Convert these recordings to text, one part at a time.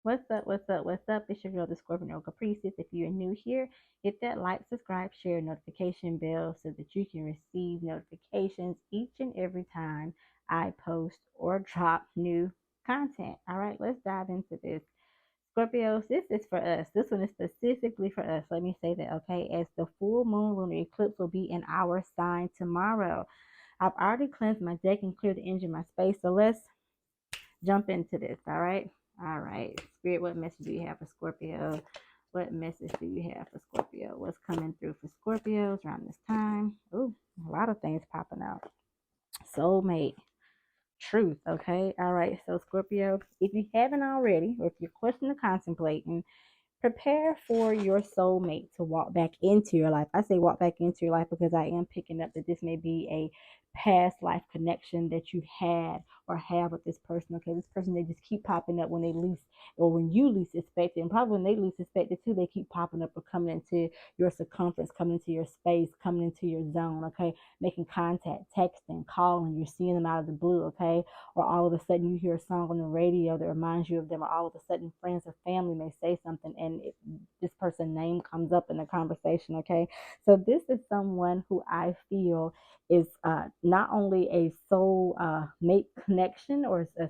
What's up? What's up? What's up? It's your girl, the Scorpio Caprices. If you're new here, hit that like, subscribe, share, notification bell so that you can receive notifications each and every time I post or drop new content. All right, let's dive into this. Scorpios, this is for us. This one is specifically for us. Let me say that, okay? As the full moon lunar eclipse will be in our sign tomorrow. I've already cleansed my deck and cleared the energy of my space. So let's jump into this. All right. All right. Spirit, what message do you have for Scorpio? What message do you have for Scorpio? What's coming through for Scorpios around this time? Ooh, a lot of things popping out. Soulmate, truth. Okay. All right. So, Scorpio, if you haven't already, or if you're questioning or contemplating, prepare for your soulmate to walk back into your life. I say walk back into your life because I am picking up that this may be a past life connection that you had or have with this person. Okay, this person, they just keep popping up when they least, or when you least expect it, and probably when they least expect it too, they keep popping up or coming into your circumference, coming into your space, coming into your zone. Okay, making contact, texting, calling, you're seeing them out of the blue. Okay, or all of a sudden you hear a song on the radio that reminds you of them, or all of a sudden friends or family may say something and this person's name comes up in the conversation. Okay, so this is someone who I feel is not only a soul mate connection, or a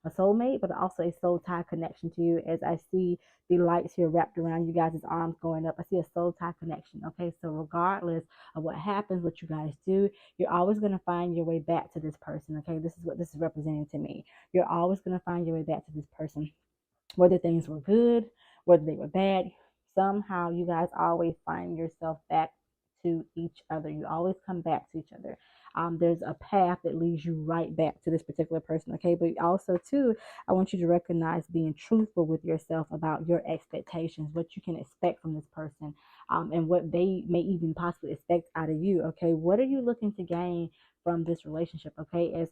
soulmate, but also a soul tie connection to you. As I see the lights here wrapped around you guys' arms going up, I see a soul tie connection. Okay, so regardless of what happens, what you guys do, you're always going to find your way back to this person. Okay, this is what this is representing to me. You're always going to find your way back to this person, whether things were good, whether they were bad. Somehow you guys always find yourself back to each other. You always come back to each other. There's a path that leads you right back to this particular person. Okay, but also too, I want you to recognize being truthful with yourself about your expectations, what you can expect from this person, and what they may even possibly expect out of you. Okay, what are you looking to gain from this relationship? Okay, as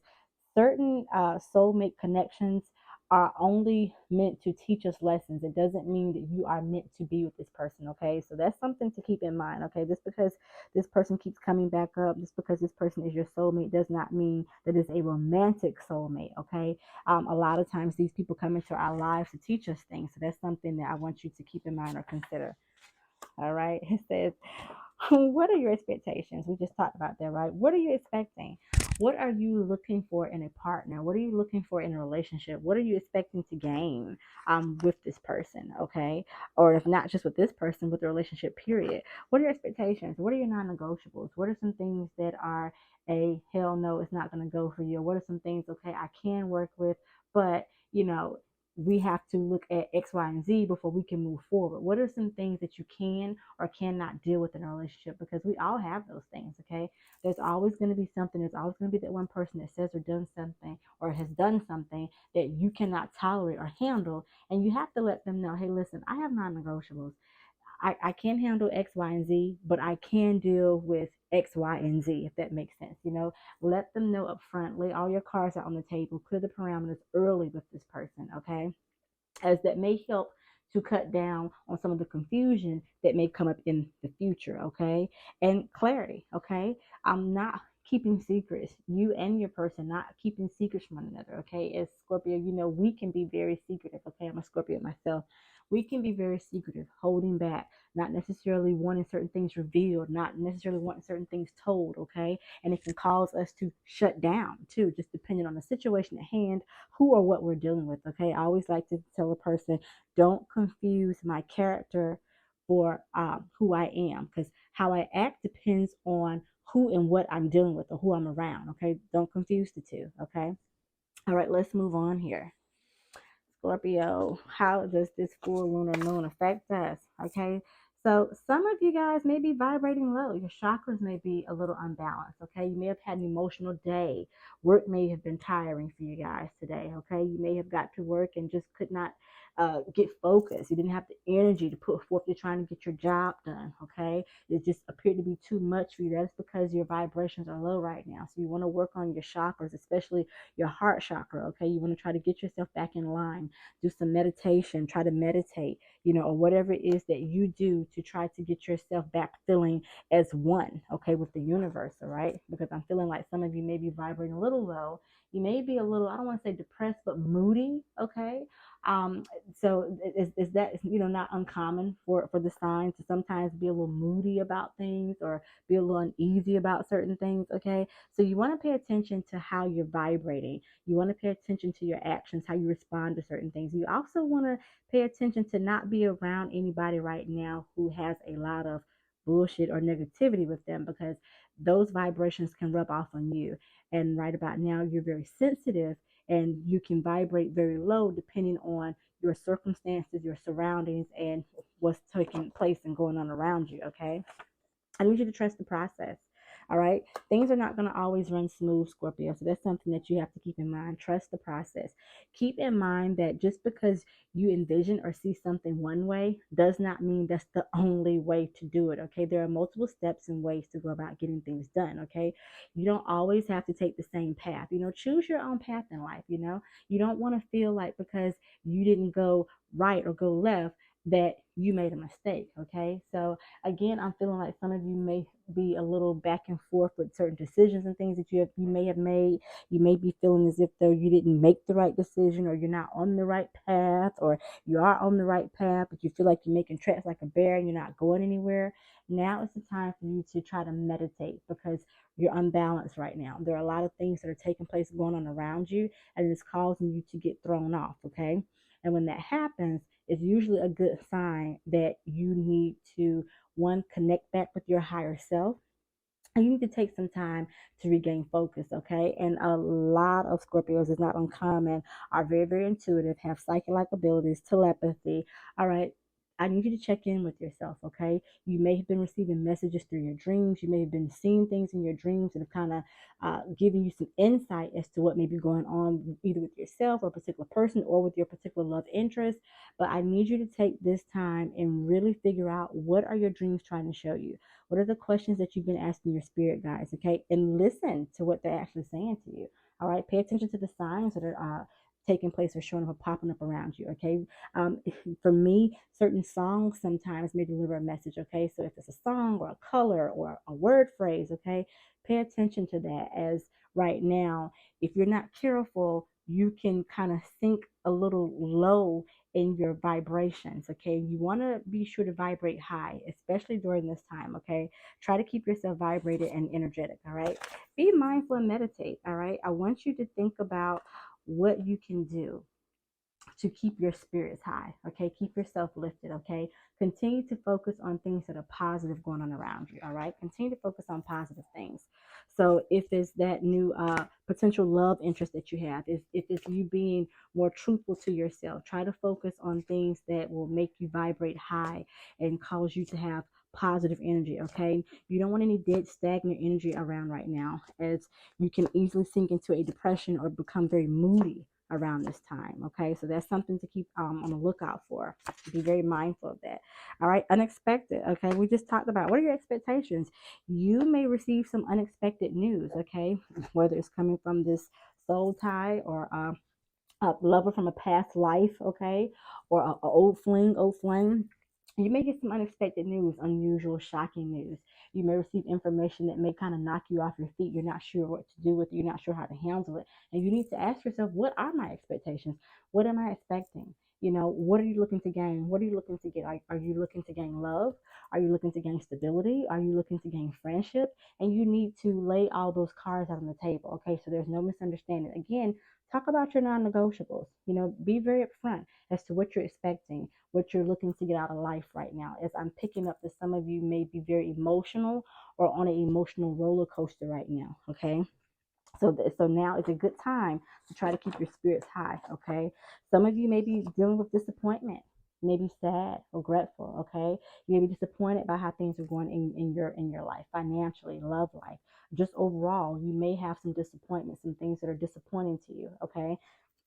certain soulmate connections are only meant to teach us lessons. It doesn't mean that you are meant to be with this person. Okay, so that's something to keep in mind. Okay, just because this person keeps coming back up, just because this person is your soulmate, does not mean that it's a romantic soulmate. Okay, a lot of times these people come into our lives to teach us things, so that's something that I want you to keep in mind or consider. All right, it says, what are your expectations? We just talked about that, right? What are you expecting? What are you looking for in a partner? What are you looking for in a relationship? What are you expecting to gain with this person? Okay, or if not just with this person, with the relationship period. What are your expectations? What are your non-negotiables? What are some things that are a hell no, it's not going to go for you? What are some things, okay, I can work with, but we have to look at X, Y, and Z before we can move forward. What are some things that you can or cannot deal with in a relationship? Because we all have those things, okay? There's always going to be something, there's always going to be that one person that says or done something or has done something that you cannot tolerate or handle. And you have to let them know, hey, listen, I have non negotiables. I can't handle X, Y, and Z, but I can deal with X, Y, and Z, if that makes sense. Let them know up front, lay all your cards out on the table, clear the parameters early with this person, okay? As that may help to cut down on some of the confusion that may come up in the future, okay? And clarity, okay? I'm not keeping secrets. You and your person not keeping secrets from one another, okay? As Scorpio, we can be very secretive, okay? I'm a Scorpio myself. We can be very secretive, holding back, not necessarily wanting certain things revealed, not necessarily wanting certain things told, okay? And it can cause us to shut down too, just depending on the situation at hand, who or what we're dealing with. Okay, I always like to tell a person, don't confuse my character for who I am, because how I act depends on who and what I'm dealing with or who I'm around. Okay, don't confuse the two. Okay, all right, let's move on here. Scorpio, how does this full lunar moon affect us? Okay, so some of you guys may be vibrating low. Your chakras may be a little unbalanced. Okay, you may have had an emotional day. Work may have been tiring for you guys today. Okay, you may have got to work and just could not get focused. You didn't have the energy to put forth to trying to get your job done. Okay, it just appeared to be too much for you. That's because your vibrations are low right now. So you want to work on your chakras, especially your heart chakra. Okay, you want to try to get yourself back in line, do some meditation, try to meditate, or whatever it is that you do to try to get yourself back feeling as one, okay, with the universe. All right, because I'm feeling like some of you may be vibrating a little low. You may be a little, I don't want to say depressed, but moody. Okay, Um, so is that, not uncommon for the signs to sometimes be a little moody about things or be a little uneasy about certain things, okay? So you want to pay attention to how you're vibrating. You want to pay attention to your actions, how you respond to certain things. You also want to pay attention to not be around anybody right now who has a lot of bullshit or negativity with them, because those vibrations can rub off on you. And right about now, you're very sensitive and you can vibrate very low depending on your circumstances, your surroundings, and what's taking place and going on around you, okay? I need you to trust the process. All right. Things are not going to always run smooth, Scorpio. So that's something that you have to keep in mind. Trust the process. Keep in mind that just because you envision or see something one way does not mean that's the only way to do it. Okay. There are multiple steps and ways to go about getting things done. Okay. You don't always have to take the same path. Choose your own path in life. You don't want to feel like because you didn't go right or go left that you made a mistake. Okay. So, again, I'm feeling like some of you may be a little back and forth with certain decisions and things that you may have made. You may be feeling as if though you didn't make the right decision, or you're not on the right path, or you are on the right path, but you feel like you're making tracks like a bear and you're not going anywhere. Now is the time for you to try to meditate, because you're unbalanced right now. There are a lot of things that are taking place going on around you, and it's causing you to get thrown off, okay? And when that happens, it's usually a good sign that you need to, one, connect back with your higher self. And you need to take some time to regain focus, okay? And a lot of Scorpios, is not uncommon, are very, very intuitive, have psychic-like abilities, telepathy. All right. I need you to check in with yourself, okay? You may have been receiving messages through your dreams. You may have been seeing things in your dreams that have kind of giving you some insight as to what may be going on, either with yourself or a particular person or with your particular love interest. But I need you to take this time and really figure out, what are your dreams trying to show you? What are the questions that you've been asking your spirit guides, okay? And listen to what they're actually saying to you, all right? Pay attention to the signs that are taking place or showing up or popping up around you, okay? Um, for me, certain songs sometimes may deliver a message, okay? So if it's a song or a color or a word phrase, okay, pay attention to that, as right now, if you're not careful, you can kind of sink a little low in your vibrations, okay? You want to be sure to vibrate high, especially during this time, okay? Try to keep yourself vibrated and energetic, all right? Be mindful and meditate, all right? I want you to think about what you can do to keep your spirits high, okay? Keep yourself lifted, okay? Continue to focus on things that are positive going on around you, all right? Continue to focus on positive things. So if it's that new potential love interest that you have, if it's you being more truthful to yourself, try to focus on things that will make you vibrate high and cause you to have positive energy, okay? You don't want any dead, stagnant energy around right now, as you can easily sink into a depression or become very moody around this time, okay? So that's something to keep on the lookout for. Be very mindful of that. All right, unexpected, okay? We just talked about, what are your expectations? You may receive some unexpected news, okay? Whether it's coming from this soul tie, or a lover from a past life, okay? Or a old flame. You may get some unexpected news, unusual, shocking news. You may receive information that may kind of knock you off your feet. You're not sure what to do with it. You're not sure how to handle it. And you need to ask yourself, what are my expectations? What am I expecting? What are you looking to gain? What are you looking to get? Are you looking to gain love? Are you looking to gain stability? Are you looking to gain friendship? And you need to lay all those cards out on the table, okay? So there's no misunderstanding. Again, talk about your non-negotiables. Be very upfront as to what you're expecting, what you're looking to get out of life right now. As I'm picking up that some of you may be very emotional or on an emotional roller coaster right now, okay? So now is a good time to try to keep your spirits high, okay? Some of you may be dealing with disappointment, maybe sad or regretful, okay? You may be disappointed by how things are going in your life, financially, love life. Just overall, you may have some disappointments, some things that are disappointing to you, okay?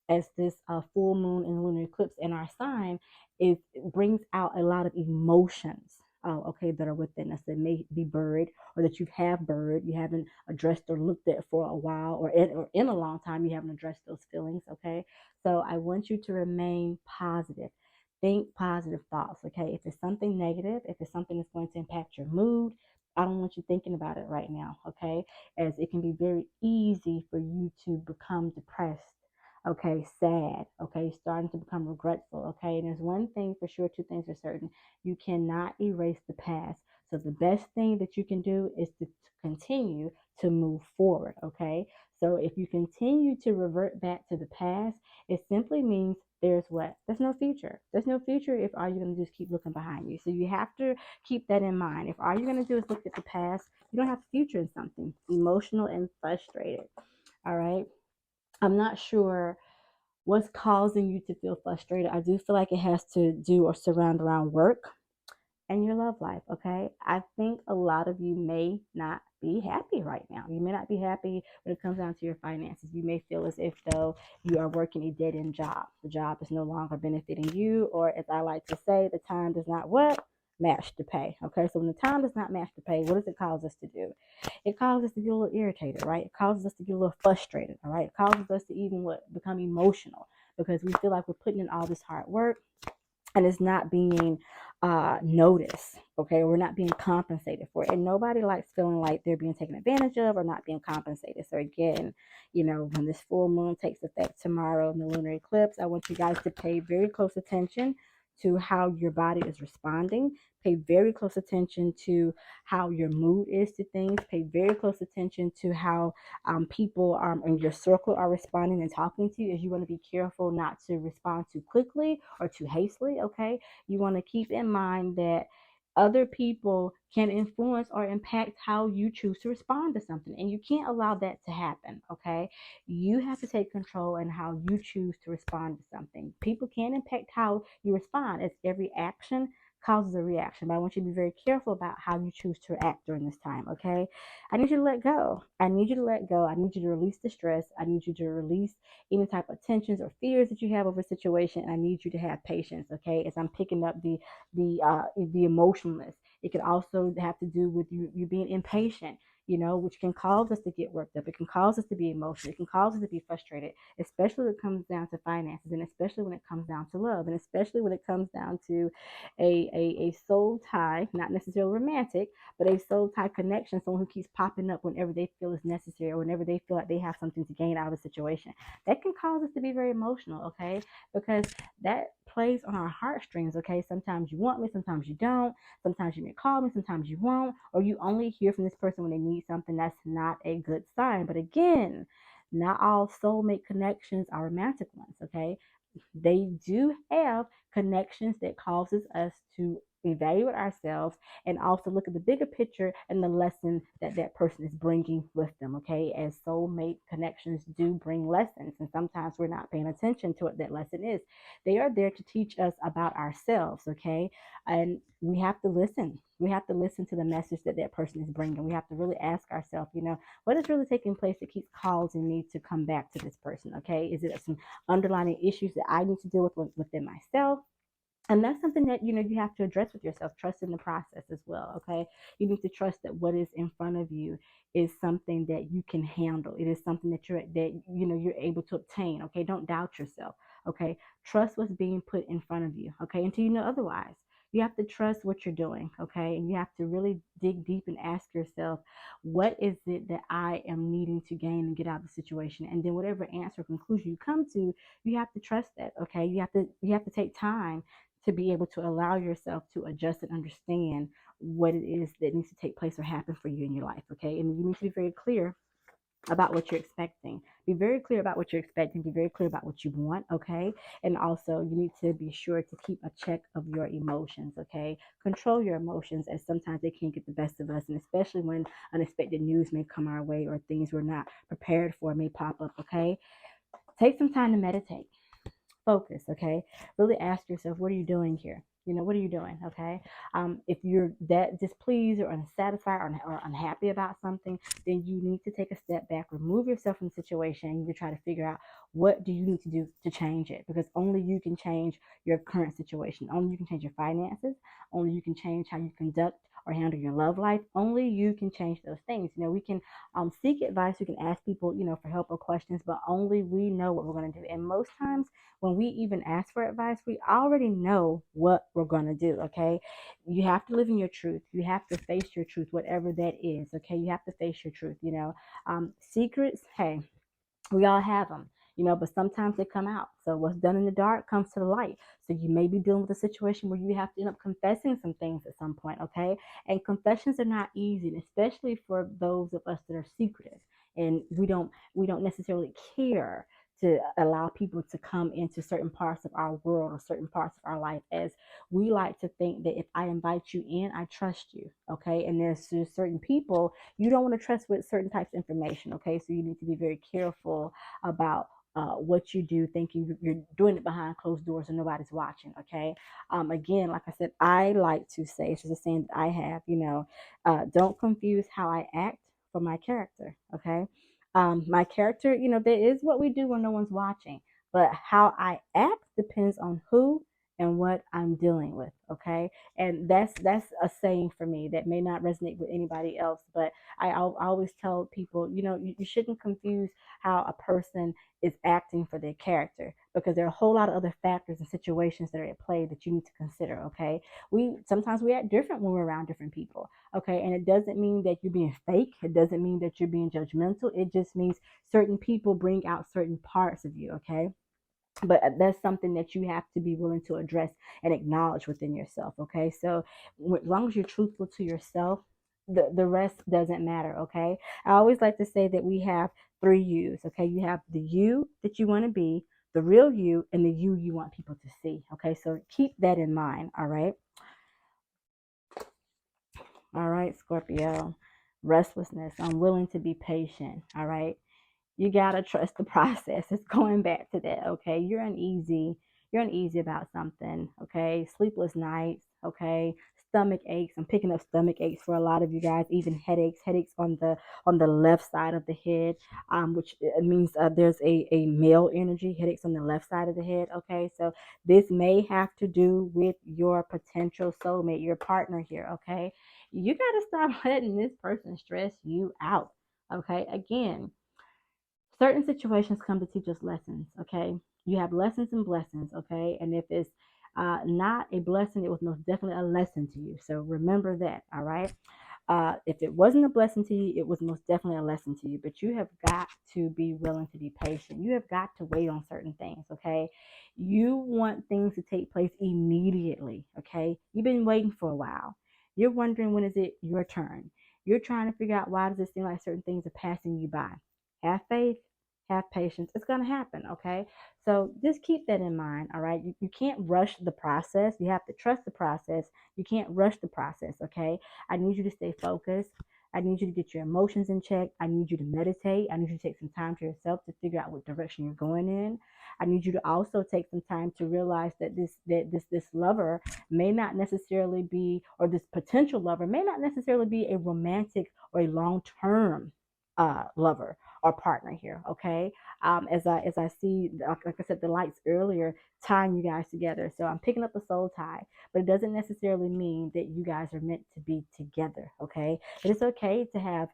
As this full moon and lunar eclipse in our sign, it brings out a lot of emotions, okay, that are within us that may be buried, or that you have buried, you haven't addressed or looked at for a while, or in a long time, you haven't addressed those feelings, okay? So I want you to remain positive. Think positive thoughts, okay? If it's something negative, if it's something that's going to impact your mood, I don't want you thinking about it right now, okay? As it can be very easy for you to become depressed okay, sad, okay, starting to become regretful, okay. And there's one thing for sure, two things are certain: you cannot erase the past. So the best thing that you can do is to continue to move forward, okay. So if you continue to revert back to the past, it simply means there's what? There's no future. There's no future if all you're going to do is keep looking behind you. So you have to keep that in mind. If all you're going to do is look at the past, you don't have a future in something. Emotional and frustrated. All right. I'm not sure what's causing you to feel frustrated. I do feel like it has to do or surround around work and your love life, okay? I think a lot of you may not be happy right now. You may not be happy when it comes down to your finances. You may feel as if though you are working a dead end job. The job is no longer benefiting you, or as I like to say, the time does not what? Match the pay. Okay, so when the time does not match the pay, what does it cause us to do? It causes us to get a little irritated, right? It causes us to get a little frustrated, all right? It causes us to even what? Become emotional because we feel like we're putting in all this hard work and it's not being noticed. Okay, we're not being compensated for it, and nobody likes feeling like they're being taken advantage of or not being compensated. So again, when this full moon takes effect tomorrow in the lunar eclipse, I want you guys to pay very close attention to how your body is responding. Pay very close attention to how your mood is to things. Pay very close attention to how people in your circle are responding and talking to you, as you want to be careful not to respond too quickly or too hastily, okay? You want to keep in mind that other people can influence or impact how you choose to respond to something, and you can't allow that to happen, okay? You have to take control in how you choose to respond to something. People can impact how you respond, as every action causes a reaction, but I want you to be very careful about how you choose to act during this time, okay? I need you to let go. I need you to let go. I need you to release the stress. I need you to release any type of tensions or fears that you have over a situation. I need you to have patience, okay? As I'm picking up the emotionalness, it could also have to do with you being impatient, which can cause us to get worked up. It can cause us to be emotional. It can cause us to be frustrated, especially when it comes down to finances, and especially when it comes down to love, and especially when it comes down to a soul tie, not necessarily romantic, but a soul tie connection, someone who keeps popping up whenever they feel it's necessary or whenever they feel like they have something to gain out of a situation. That can cause us to be very emotional, okay? Because that plays on our heartstrings, okay? Sometimes you want me, sometimes you don't. Sometimes you may call me, sometimes you won't. Or you only hear from this person when they need something. That's not a good sign. But again, not all soulmate connections are romantic ones, okay? They do have connections that causes us to evaluate ourselves and also look at the bigger picture and the lesson that that person is bringing with them, okay? As soulmate connections do bring lessons, and sometimes we're not paying attention to what that lesson is. They are there to teach us about ourselves, okay? And we have to listen. We have to listen to the message that that person is bringing. We have to really ask ourselves, what is really taking place that keeps causing me to come back to this person, okay? Is it some underlying issues that I need to deal with within myself? And that's something that you have to address with yourself. Trust in the process as well, okay? You need to trust that what is in front of you is something that you can handle. It is something that you're able to obtain, okay? Don't doubt yourself, okay? Trust what's being put in front of you, okay? Until you know otherwise. You have to trust what you're doing, okay? And you have to really dig deep and ask yourself, what is it that I am needing to gain and get out of the situation? And then whatever answer or conclusion you come to, you have to trust that, okay? You have to take time to be able to allow yourself to adjust and understand what it is that needs to take place or happen for you in your life, okay? And you need to be very clear about what you're expecting. Be very clear about what you're expecting. Be very clear about what you want, okay? And also, you need to be sure to keep a check of your emotions, okay? Control your emotions, as sometimes they can get the best of us, and especially when unexpected news may come our way or things we're not prepared for may pop up, okay? Take some time to meditate. Focus, okay? Really ask yourself, what are you doing here? What are you doing, okay? If you're that displeased or unsatisfied or unhappy about something, then you need to take a step back, remove yourself from the situation, and you try to figure out what do you need to do to change it, because only you can change your current situation. Only you can change your finances. Only you can change how you conduct or handle your love life. Only you can change those things. We can seek advice. We can ask people, for help or questions, but only we know what we're going to do. And most times, when we even ask for advice, we already know what we're going to do, okay? You have to live in your truth. You have to face your truth, whatever that is, okay? You have to face your truth, Secrets, hey, we all have them. but sometimes they come out. So what's done in the dark comes to the light. So you may be dealing with a situation where you have to end up confessing some things at some point, okay? And confessions are not easy, especially for those of us that are secretive, and we don't necessarily care to allow people to come into certain parts of our world or certain parts of our life, as we like to think that if I invite you in, I trust you, okay? And there's just certain people you don't want to trust with certain types of information, okay? So you need to be very careful about what you do, thinking you're doing it behind closed doors and nobody's watching, okay? Again, like I said, I like to say, it's just a saying that I have, don't confuse how I act for my character, okay? My character, there is what we do when no one's watching, but how I act depends on who and what I'm dealing with, okay? And that's a saying for me that may not resonate with anybody else, but I always tell people, you shouldn't confuse how a person is acting for their character, because there are a whole lot of other factors and situations that are at play that you need to consider, okay? We sometimes we act different when we're around different people, okay? And it doesn't mean that you're being fake. It doesn't mean that you're being judgmental. It just means certain people bring out certain parts of you, okay? But that's something that you have to be willing to address and acknowledge within yourself, okay? So as long as you're truthful to yourself, the rest doesn't matter, okay? I always like to say that we have three yous, okay? You have the you that you want to be, the real you, and the you want people to see, okay? So keep that in mind, all right? All right, Scorpio. Restlessness, unwilling to be patient, all right? You gotta trust the process. It's going back to that, okay? You're uneasy about something, okay? Sleepless nights, okay? Stomach aches. I'm picking up stomach aches for a lot of you guys, even headaches on the left side of the head, which means there's a male energy, headaches on the left side of the head, okay? So this may have to do with your potential soulmate, your partner here, okay? You gotta stop letting this person stress you out, okay? Again, certain situations come to teach us lessons, okay? You have lessons and blessings, okay? And if it's not a blessing, it was most definitely a lesson to you. So remember that, all right? If it wasn't a blessing to you, it was most definitely a lesson to you. But you have got to be willing to be patient. You have got to wait on certain things, okay? You want things to take place immediately, okay? You've been waiting for a while. You're wondering, when is it your turn? You're trying to figure out, why does it seem like certain things are passing you by? Have faith, have patience. It's going to happen, okay? So just keep that in mind, all right? You can't rush the process. You have to trust the process. You can't rush the process, okay? I need you to stay focused. I need you to get your emotions in check. I need you to meditate. I need you to take some time to yourself to figure out what direction you're going in. I need you to also take some time to realize that this lover may not necessarily be, or this potential lover may not necessarily be a romantic or a long-term lover or partner here, okay? As I see, like I said, the lights earlier tying you guys together. So I'm picking up a soul tie, but it doesn't necessarily mean that you guys are meant to be together, okay? It is okay to have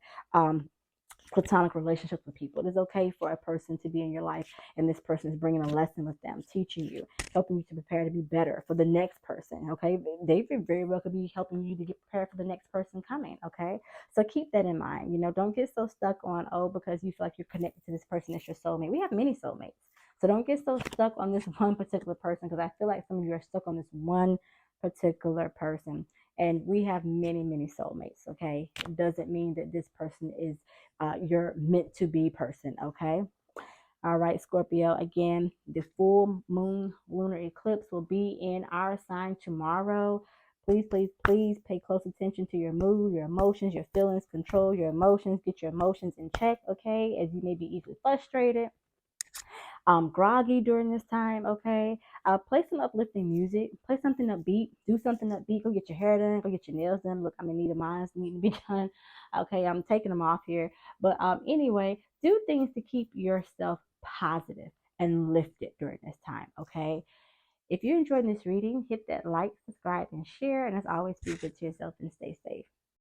platonic relationships with people. It is okay for a person to be in your life and this person is bringing a lesson with them, teaching you, helping you to prepare to be better for the next person, okay? They very well could be helping you to get prepared for the next person coming, okay? So keep that in mind. Don't get so stuck on, because you feel like you're connected to this person as your soulmate. We have many soulmates. So don't get so stuck on this one particular person, because I feel like some of you are stuck on this one particular person. And we have many, many soulmates, okay? It doesn't mean that this person is your meant to be person, okay? All right, Scorpio, again, the full moon lunar eclipse will be in our sign tomorrow. Please, please, please pay close attention to your mood, your emotions, your feelings. Control your emotions. Get your emotions in check, okay? As you may be easily frustrated, groggy during this time, okay? Play some uplifting music. Play something upbeat. Do something upbeat. Go get your hair done. Go get your nails done. Look, I'm in need of mine. Need to be done. Okay, I'm taking them off here. But anyway, do things to keep yourself positive and lifted during this time, okay? If you enjoyed this reading, hit that like, subscribe, and share. And as always, be good to yourself and stay safe.